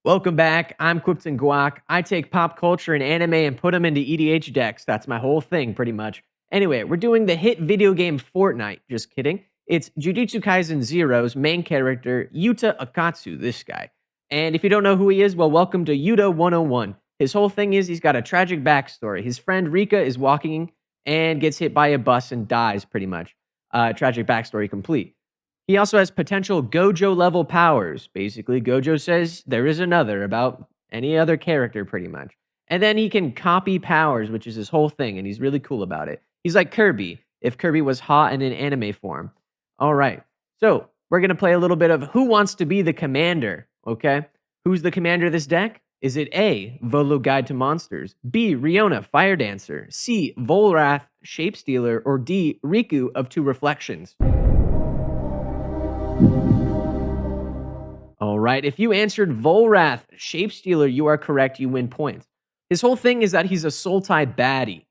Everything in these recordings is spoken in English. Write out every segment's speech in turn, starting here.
Welcome back. I'm Quips&Guac. I take pop culture and anime and put them into EDH decks. That's my whole thing, pretty much. Anyway, we're doing the hit video game Fortnite. Just kidding. It's Jujutsu Kaisen Zero's main character, Yuta Akatsu, this guy. And if you don't know who he is, well, welcome to Yuta 101. His whole thing is he's got a tragic backstory. His friend Rika is walking and gets hit by a bus and dies, pretty much. Tragic backstory complete. He also has potential Gojo level powers. Basically, Gojo says there is another about any other character, pretty much. And then he can copy powers, which is his whole thing, and he's really cool about it. He's like Kirby, if Kirby was hot in an anime form. All right, so we're going to play a little bit of Who Wants to Be the Commander, okay? Who's the commander of this deck? Is it A, Volo Guide to Monsters, B, Riona, Fire Dancer, C, Volrath, Shape Stealer, or D, Riku of Two Reflections? All right, if you answered Volrath, Shapestealer, you are correct. You win points. His whole thing is that he's a Sultai baddie.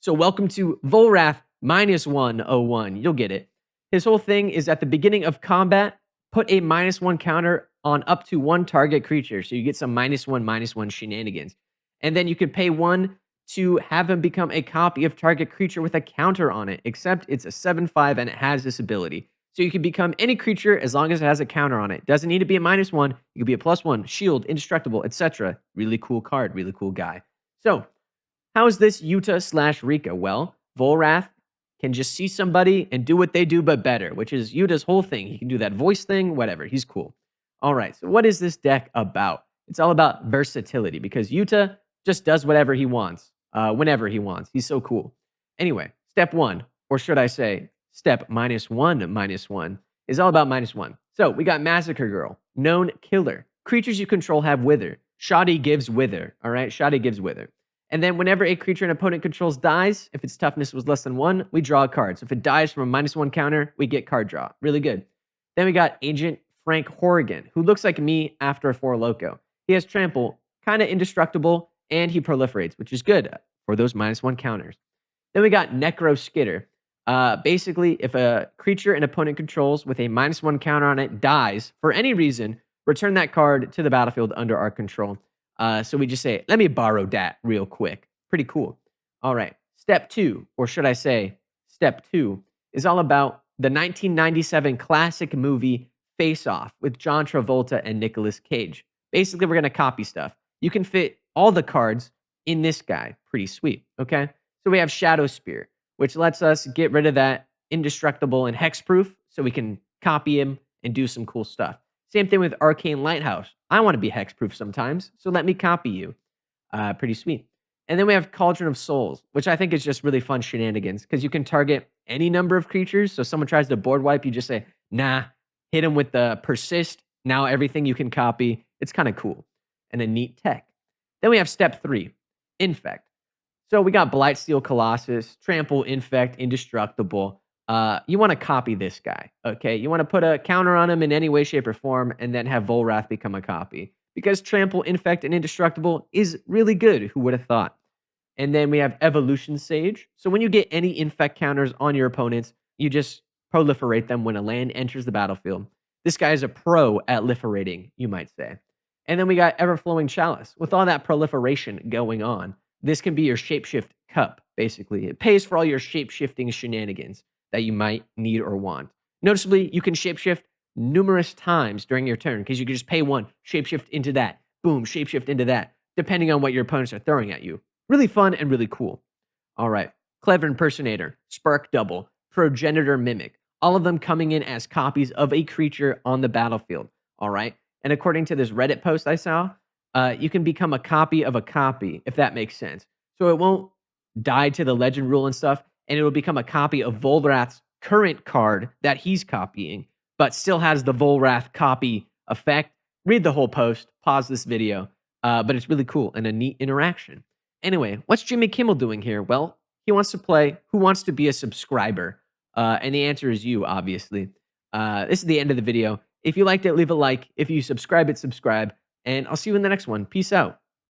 So welcome to Volrath -101. You'll get it. His whole thing is at the beginning of combat, put a -1 counter on up to one target creature. So you get some -1/-1 shenanigans. And then you can pay 1 to have him become a copy of target creature with a counter on it, except it's a 7/5 and it has this ability. So you can become any creature as long as it has a counter on it. Doesn't need to be a -1. It could be a +1, shield, indestructible, etc. Really cool card, really cool guy. So how is this Yuta/Rika? Well, Volrath can just see somebody and do what they do, but better, which is Yuta's whole thing. He can do that voice thing, whatever. He's cool. All right, so what is this deck about? It's all about versatility because Yuta just does whatever he wants, whenever he wants. He's so cool. Anyway, step 1, or should I say, step -1/-1 is all about -1. So we got Massacre Girl, known killer. Creatures you control have Wither. Shoddy gives Wither. All right, Shoddy gives Wither. And then whenever a creature an opponent controls dies, if its toughness was less than 1, we draw a card. So if it dies from a -1 counter, we get card draw. Really good. Then we got Agent Frank Horrigan, who looks like me after a 4 Loco. He has Trample, kind of indestructible, and he proliferates, which is good for those -1 counters. Then we got Necro Skitter. Basically, if a creature an opponent controls with a -1 counter on it dies for any reason, return that card to the battlefield under our control. So we just say, let me borrow that real quick. Pretty cool. All right. Step 2, or should I say, step 2, is all about the 1997 classic movie Face Off with John Travolta and Nicolas Cage. Basically, we're going to copy stuff. You can fit all the cards in this guy. Pretty sweet. Okay. So we have Shadow Spear, which lets us get rid of that indestructible and hexproof so we can copy him and do some cool stuff. Same thing with Arcane Lighthouse. I want to be hexproof sometimes, so let me copy you. Pretty sweet. And then we have Cauldron of Souls, which I think is just really fun shenanigans because you can target any number of creatures. So someone tries to board wipe, you just say, nah, hit him with the Persist. Now everything you can copy. It's kind of cool and a neat tech. Then we have step 3, Infect. So we got Blightsteel Colossus, Trample, Infect, Indestructible. You want to copy this guy, okay? You want to put a counter on him in any way, shape, or form, and then have Volrath become a copy. Because Trample, Infect, and Indestructible is really good. Who would have thought? And then we have Evolution Sage. So when you get any Infect counters on your opponents, you just proliferate them when a land enters the battlefield. This guy is a pro at proliferating, you might say. And then we got Everflowing Chalice. With all that proliferation going on, this can be your shapeshift cup, basically. It pays for all your shapeshifting shenanigans that you might need or want. Noticeably, you can shapeshift numerous times during your turn because you can just pay 1, shapeshift into that, boom, shapeshift into that, depending on what your opponents are throwing at you. Really fun and really cool. All right. Clever Impersonator, Spark Double, Progenitor Mimic, all of them coming in as copies of a creature on the battlefield. All right. And according to this Reddit post I saw, you can become a copy of a copy, if that makes sense. So it won't die to the legend rule and stuff, and it will become a copy of Volrath's current card that he's copying, but still has the Volrath copy effect. Read the whole post, pause this video, but it's really cool and a neat interaction. Anyway, what's Jimmy Kimmel doing here? Well, he wants to play Who Wants to Be a Subscriber? And the answer is you, obviously. This is the end of the video. If you liked it, leave a like. If you subscribe, subscribe. And I'll see you in the next one. Peace out.